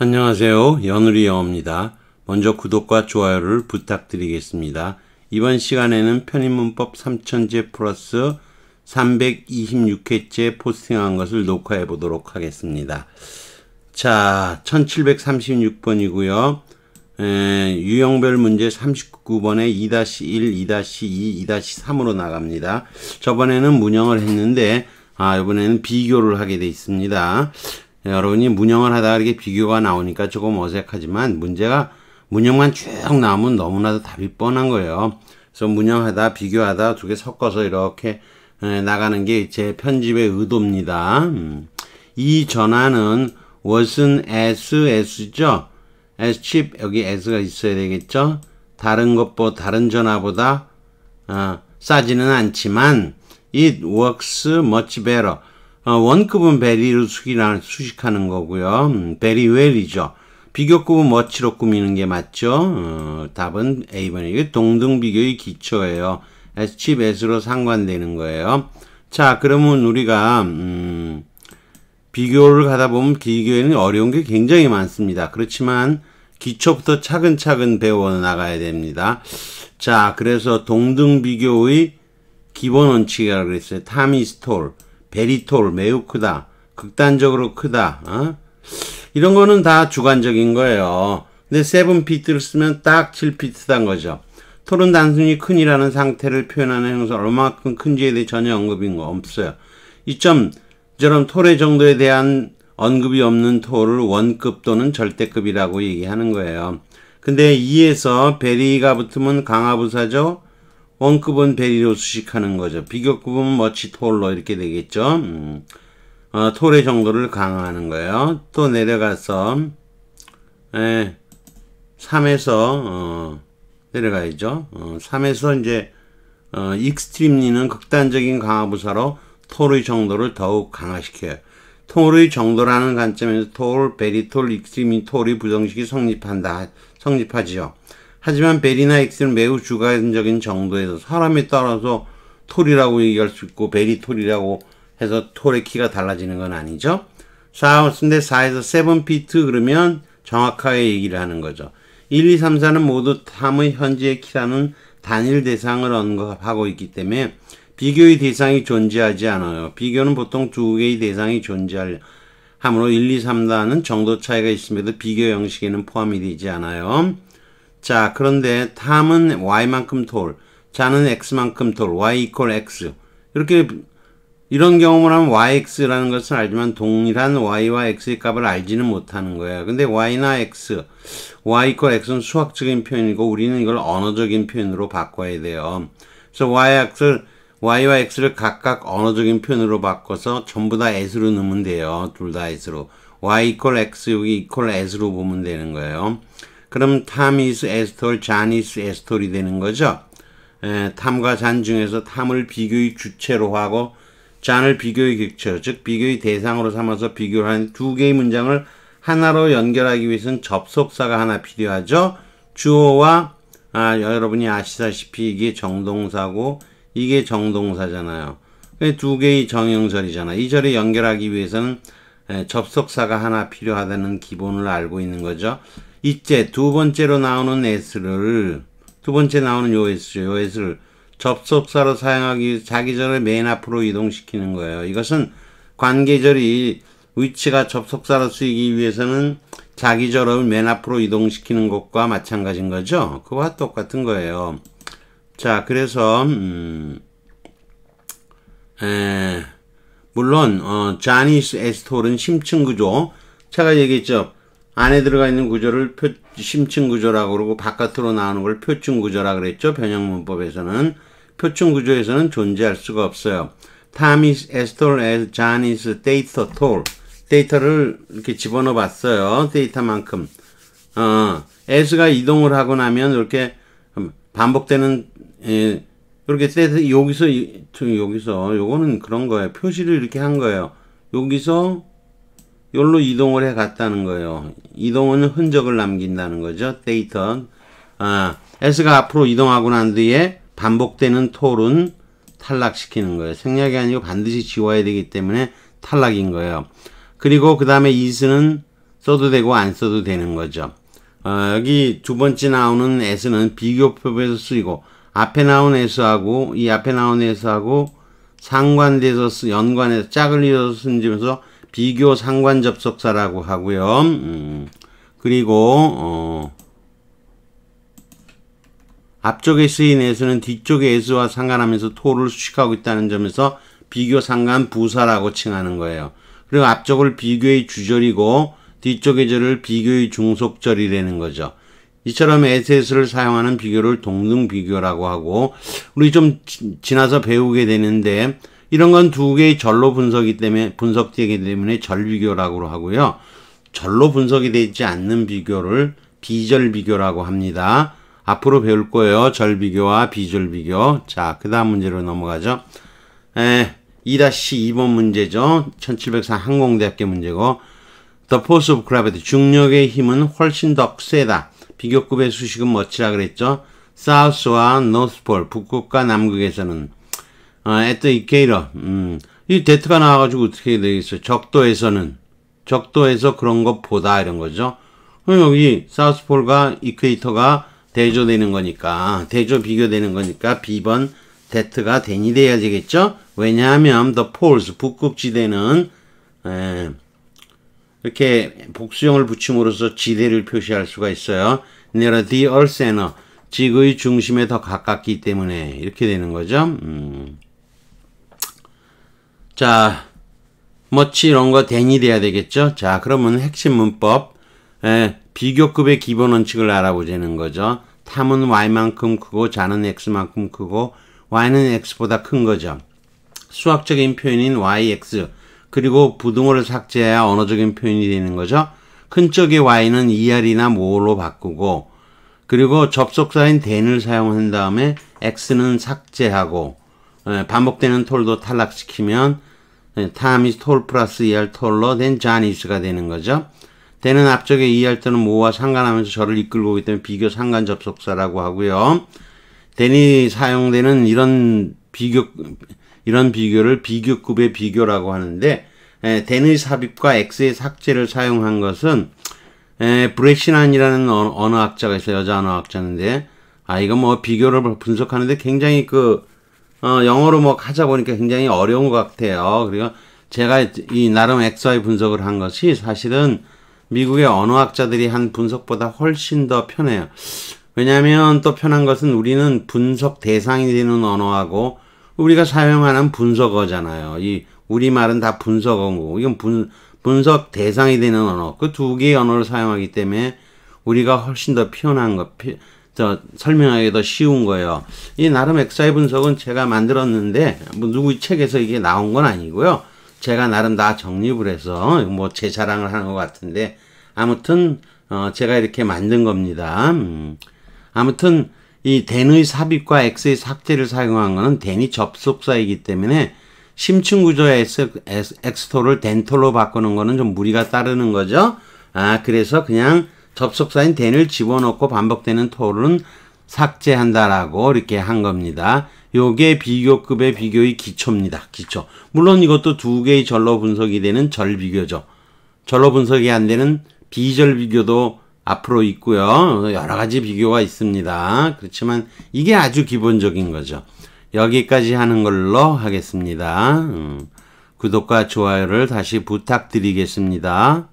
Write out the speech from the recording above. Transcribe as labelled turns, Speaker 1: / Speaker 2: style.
Speaker 1: 안녕하세요. 연우리 영어입니다. 먼저 구독과 좋아요를 부탁드리겠습니다. 이번 시간에는 편입문법 3000제 플러스 326회째 포스팅한 것을 녹화해 보도록 하겠습니다. 자, 1736번이고요. 유형별 문제 39번에 2-1, 2-2, 2-3으로 나갑니다. 저번에는 문형을 했는데 이번에는 비교를 하게 돼 있습니다. 여러분이 문형을 하다가 이렇게 비교가 나오니까 조금 어색하지만 문제가 문형만 쭉 나오면 너무나도 답이 뻔한 거예요. 그래서 문형하다 비교하다 두 개 섞어서 이렇게 나가는 게 제 편집의 의도입니다. 이 전화는 wasn't S죠. S chip 여기 S가 있어야 되겠죠. 다른 전화보다 싸지는 않지만 it works much better. 원급은 very로 수식하는 거고요. very well이죠. 비교급은 much로 꾸미는 게 맞죠. 답은 A번이에요. 이게 동등비교의 기초예요. S chip S로 상관되는 거예요. 자, 그러면 우리가 비교를 가다 보면 비교에는 어려운 게 굉장히 많습니다. 그렇지만 기초부터 차근차근 배워 나가야 됩니다. 자, 그래서 동등비교의 기본 원칙이라고 그랬어요. time is tall, very tall, 매우 크다, 극단적으로 크다. 이런 거는 다 주관적인 거예요. 근데 7fit를 쓰면 딱 7fit란 거죠. 톨은 단순히 큰이라는 상태를 표현하는 형사, 얼마만큼 큰지에 대해 전혀 언급인 거 없어요. 이처럼 톨의 정도에 대한 언급이 없는 톨을 원급 또는 절대급이라고 얘기하는 거예요. 근데 2에서 베리가 붙으면 강화부사죠. 원급은 베리로 수식하는 거죠. 비교급은 머치 톨로 이렇게 되겠죠. 톨의 정도를 강화하는 거예요. 또 내려가서 3에서 내려가야죠. 3에서 이제 익스트림리는 극단적인 강화부사로 톨의 정도를 더욱 강화시켜요. 톨의 정도라는 관점에서 톨, 베리 톨, 익스트림리 톨이 부정식이 성립하지요. 하지만 베리나 익스는 매우 주관적인 정도에서 사람에 따라서 톨이라고 얘기할 수 있고 베리 톨이라고 해서 톨의 키가 달라지는 건 아니죠. 4인데 4에서 7피트 그러면 정확하게 얘기를 하는 거죠. 1, 2, 3, 4는 모두 탐의 현재의 키라는 단일 대상을 언급하고 있기 때문에 비교의 대상이 존재하지 않아요. 비교는 보통 두 개의 대상이 존재하므로 1, 2, 3, 4는 정도 차이가 있음에도 비교 형식에는 포함이 되지 않아요. 자, 그런데 탐은 y만큼 톨, 자는 x만큼 톨, y equal x. 이런 경험을 하면 yx라는 것을 알지만 동일한 y와 x의 값을 알지는 못하는 거예요. 근데 y나 x, y equal x는 수학적인 표현이고 우리는 이걸 언어적인 표현으로 바꿔야 돼요. 그래서 y와 x를 각각 언어적인 표현으로 바꿔서 전부 다 s로 넣으면 돼요. 둘 다 s로. y equal x 여기 equal s로 보면 되는 거예요. 그럼 탐 is s톨, 잔 is s톨이 되는 거죠. 탐과 잔 중에서 탐을 비교의 주체로 하고 잔을 비교의 객체, 즉 비교의 대상으로 삼아서 비교를 하는 두 개의 문장을 하나로 연결하기 위해서는 접속사가 하나 필요하죠. 주어와 여러분이 아시다시피 이게 정동사고 이게 정동사잖아요. 두 개의 정형절이잖아요. 이 절에 연결하기 위해서는 접속사가 하나 필요하다는 기본을 알고 있는 거죠. 이제 두 번째로 나오는 s를 두 번째 나오는 요 s를 접속사로 사용하기 위해서 자기절을 맨 앞으로 이동시키는 거예요. 이것은 관계절이 위치가 접속사로 쓰이기 위해서는 자기절을 맨 앞으로 이동시키는 것과 마찬가지인 거죠. 그와 똑같은 거예요. 자, 그래서 물론 자니스 에스톨은 심층구조, 제가 얘기했죠. 안에 들어가 있는 구조를 심층구조라고 그러고 바깥으로 나오는 걸 표층구조라고 그랬죠. 변형문법에서는 표층구조에서는 존재할 수가 없어요. Tom is as tall as John is data tall. 데이터를 이렇게 집어넣어 봤어요. 데이터만큼. as가 이동을 하고 나면 이렇게 반복되는 이렇게 여기서 요거는 그런 거예요. 표시를 이렇게 한 거예요. 여기서 여기로 이동을 해 갔다는 거예요. 이동은 흔적을 남긴다는 거죠. 데이터. s가 앞으로 이동하고 난 뒤에 반복되는 톨은 탈락시키는 거예요. 생략이 아니고 반드시 지워야 되기 때문에 탈락인 거예요. 그리고 그 다음에 is는 써도 되고 안 써도 되는 거죠. 여기 두 번째 나오는 s는 비교법에서 쓰이고 앞에 나온 s하고 이 앞에 나온 s하고 상관돼서 연관해서 짝을 이어서 쓴지면서 비교 상관 접속사라고 하고요. 그리고 앞쪽에 쓰인 s는 뒤쪽의 s와 상관하면서 to를 수식하고 있다는 점에서 비교 상관 부사라고 칭하는 거예요. 그리고 앞쪽을 비교의 주절이고 뒤쪽의 절을 비교의 중속절이라는 거죠. 이처럼 SS를 사용하는 비교를 동등 비교라고 하고 우리 좀 지나서 배우게 되는데 이런 건 두 개의 절로 분석되기 때문에 절비교라고 하고요. 절로 분석이 되지 않는 비교를 비절비교라고 합니다. 앞으로 배울 거예요. 절비교와 비절비교. 자, 그 다음 문제로 넘어가죠. 2-2번 문제죠. 1704 항공대학교 문제고 The force of gravity, 중력의 힘은 훨씬 더 세다. 비교급의 수식은 뭐치라 그랬죠? South와 North Pole, 북극과 남극에서는 at the equator, 이 대트가 나와가지고 어떻게 되겠어요? 적도에서 그런 것보다 이런 거죠. 그럼 여기 South Pole과 이퀘이터가 대조되는 거니까, 대조 비교되는 거니까 B번 대트가 된이 돼야 되겠죠? 왜냐하면 the poles, 북극지대는 이렇게 복수형을 붙임으로써 지대를 표시할 수가 있어요. near the earth center, 지구의 중심에 더 가깝기 때문에 이렇게 되는 거죠. 자, 뭐치 이런 거 된이 돼야 되겠죠. 자, 그러면 핵심 문법, 비교급의 기본 원칙을 알아보자는 거죠. 탐은 y만큼 크고 자는 x만큼 크고 y는 x보다 큰 거죠. 수학적인 표현인 yx 그리고 부등호를 삭제해야 언어적인 표현이 되는 거죠. 큰 쪽의 y는 er이나 more로 바꾸고 그리고 접속사인 than을 사용한 다음에 x는 삭제하고 반복되는 톨도 탈락시키면 Tom is tall 플러스 er taller than John is가 되는 거죠. than은 앞쪽에 er 또는 more와 상관하면서 저를 이끌고 오기 때문에 비교 상관 접속사라고 하고요. than이 사용되는 이런 비교를 비교급의 비교라고 하는데 than의 삽입과 x의 삭제를 사용한 것은 브레시난이라는 언어학자가 있어요. 여자 언어학자인데 이거 뭐 비교를 분석하는데 굉장히 영어로 뭐 하자 보니까 굉장히 어려운 것 같아요. 그리고 제가 이 나름 XY 분석을 한 것이 사실은 미국의 언어학자들이 한 분석보다 훨씬 더 편해요. 왜냐하면 또 편한 것은 우리는 분석 대상이 되는 언어하고 우리가 사용하는 분석어잖아요. 이 우리말은 다 분석어고 이건 분석 대상이 되는 언어. 그 두 개의 언어를 사용하기 때문에 우리가 훨씬 더 편한 거, 설명하기 더 쉬운 거예요. 이 나름 XY 분석은 제가 만들었는데 뭐 누구 책에서 이게 나온 건 아니고요. 제가 나름 다 정립을 해서 뭐 제 자랑을 하는 것 같은데 아무튼 제가 이렇게 만든 겁니다. 아무튼 이 than의 삽입과 x의 삭제를 사용한 것은 than이 접속사이기 때문에 심층 구조의 x토를 than토로 바꾸는 거는 좀 무리가 따르는 거죠. 그래서 그냥 접속사인 than을 집어넣고 반복되는 토는 삭제한다라고 이렇게 한 겁니다. 요게 비교급의 비교의 기초입니다. 기초. 물론 이것도 두 개의 절로 분석이 되는 절비교죠. 절로 분석이 안 되는 비절비교도 앞으로 있고요. 여러 가지 비교가 있습니다. 그렇지만 이게 아주 기본적인 거죠. 여기까지 하는 걸로 하겠습니다. 구독과 좋아요를 다시 부탁드리겠습니다.